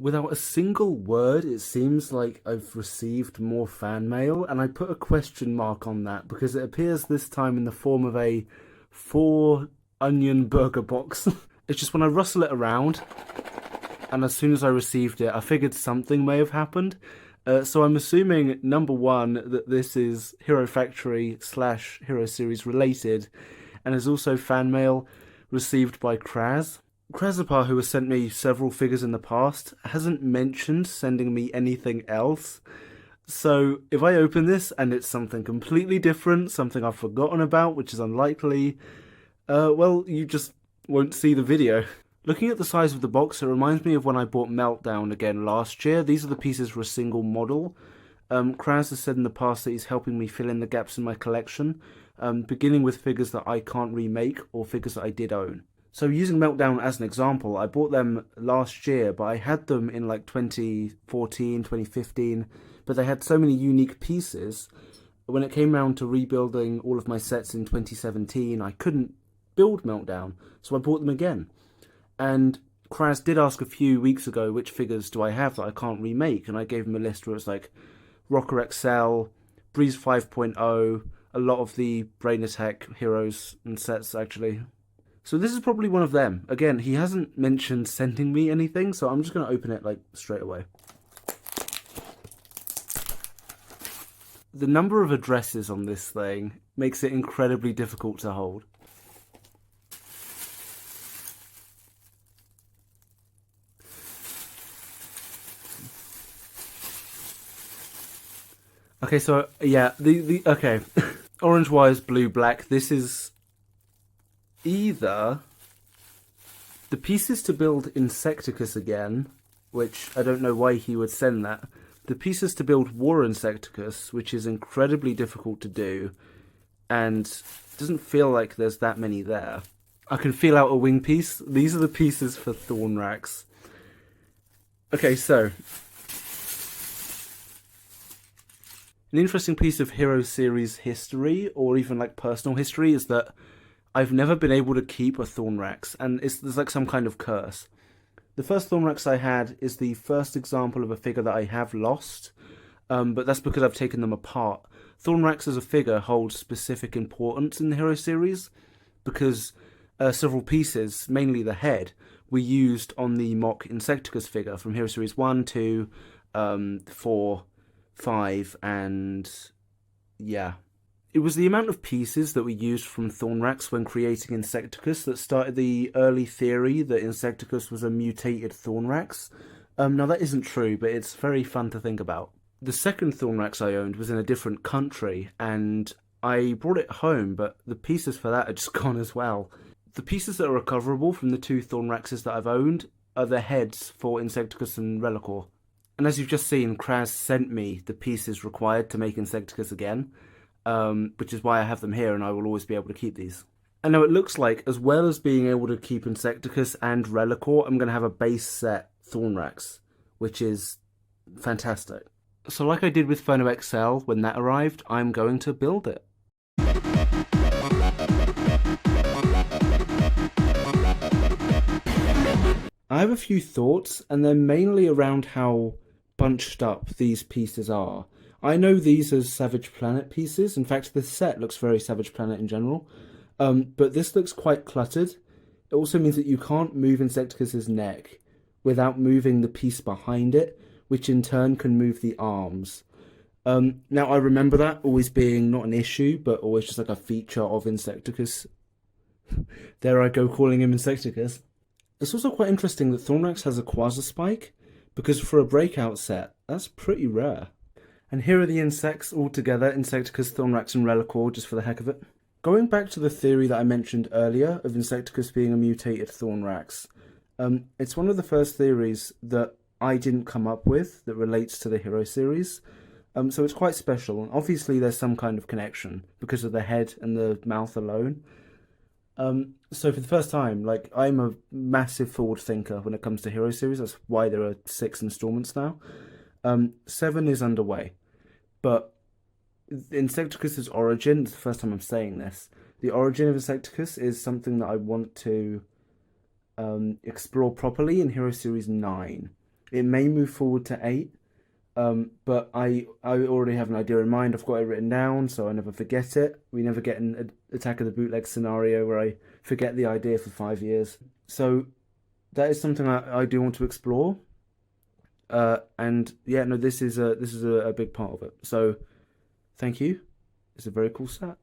Without a single word, it seems like I've received more fan mail, and I put a question mark on that because it appears this time in the form of a 4 onion burger box. It's just when I rustle it around, and as soon as I received it, I figured something may have happened. So I'm assuming, number one, that this is Hero Factory slash Hero Series related, and is also fan mail received by Crazipar, who has sent me several figures in the past, hasn't mentioned sending me anything else. So if I open this and it's something completely different, something I've forgotten about, which is unlikely, well, you just won't see the video. Looking at the size of the box, it reminds me of when I bought Meltdown again last year. These are the pieces for a single model. Kraz has said in the past that he's helping me fill in the gaps in my collection, beginning with figures that I can't remake or figures that I did own. So using Meltdown as an example, I bought them last year, but I had them in like 2014, 2015, but they had so many unique pieces. When it came around to rebuilding all of my sets in 2017, I couldn't build Meltdown, so I bought them again. And Kraz did ask a few weeks ago which figures do I have that I can't remake, and I gave him a list where it's like Rocker XL, Breeze 5.0, a lot of the Brain Attack heroes and sets actually. So this is probably one of them. Again, he hasn't mentioned sending me anything, so I'm just going to open it like straight away. The number of addresses on this thing makes it incredibly difficult to hold. Okay, so yeah, okay. Orange wires, blue, black. This is either the pieces to build Insecticus again, which I don't know why he would send that. The pieces to build War Insecticus, which is incredibly difficult to do, and doesn't feel like there's that many there. I can feel out a wing piece. These are the pieces for Thornrax. Okay, so an interesting piece of Hero Series history, or even like personal history, is that I've never been able to keep a Thornrax, and there's like some kind of curse. The first Thornrax I had is the first example of a figure that I have lost, but that's because I've taken them apart. Thornrax as a figure holds specific importance in the Hero Series, because several pieces, mainly the head, were used on the mock Insecticus figure from Hero Series 1, 2, 4, 5, and yeah. It was the amount of pieces that we used from Thornrax when creating Insecticus that started the early theory that Insecticus was a mutated Thornrax. Now that isn't true, but it's very fun to think about. The second Thornrax I owned was in a different country, and I brought it home, but the pieces for that are just gone as well. The pieces that are recoverable from the two Thornraxes that I've owned are the heads for Insecticus and Relicore. And as you've just seen, Kraz sent me the pieces required to make Insecticus again, which is why I have them here, and I will always be able to keep these. And now it looks like, as well as being able to keep Insecticus and Relicore, I'm going to have a base set Thornrax, which is fantastic. So like I did with Phono XL when that arrived, I'm going to build it. I have a few thoughts, and they're mainly around how bunched up these pieces are. I know these as Savage Planet pieces. In fact, this set looks very Savage Planet in general. But this looks quite cluttered. It also means that you can't move Insecticus's neck without moving the piece behind it, which in turn can move the arms. Now, I remember that always being not an issue, but always just like a feature of Insecticus. There I go calling him Insecticus. It's also quite interesting that Thornrax has a Quasar Spike, because for a breakout set, that's pretty rare. And here are the insects all together, Insecticus, Thornrax and Relicore, just for the heck of it. Going back to the theory that I mentioned earlier of Insecticus being a mutated Thornrax, it's one of the first theories that I didn't come up with that relates to the Hero series. So it's quite special, and obviously there's some kind of connection because of the head and the mouth alone. So for the first time, like, I'm a massive forward thinker when it comes to Hero series. That's why there are 6 installments now. 7 is underway, but Insecticus's origin, it's the first time I'm saying this, the origin of Insecticus is something that I want to explore properly in Hero Series 9. It may move forward to 8, but I already have an idea in mind. I've got it written down, so I never forget it. We never get an Attack of the Bootleg scenario where I forget the idea for 5 years. So that is something I do want to explore. And yeah, no, this is a big part of it. So thank you. It's a very cool set.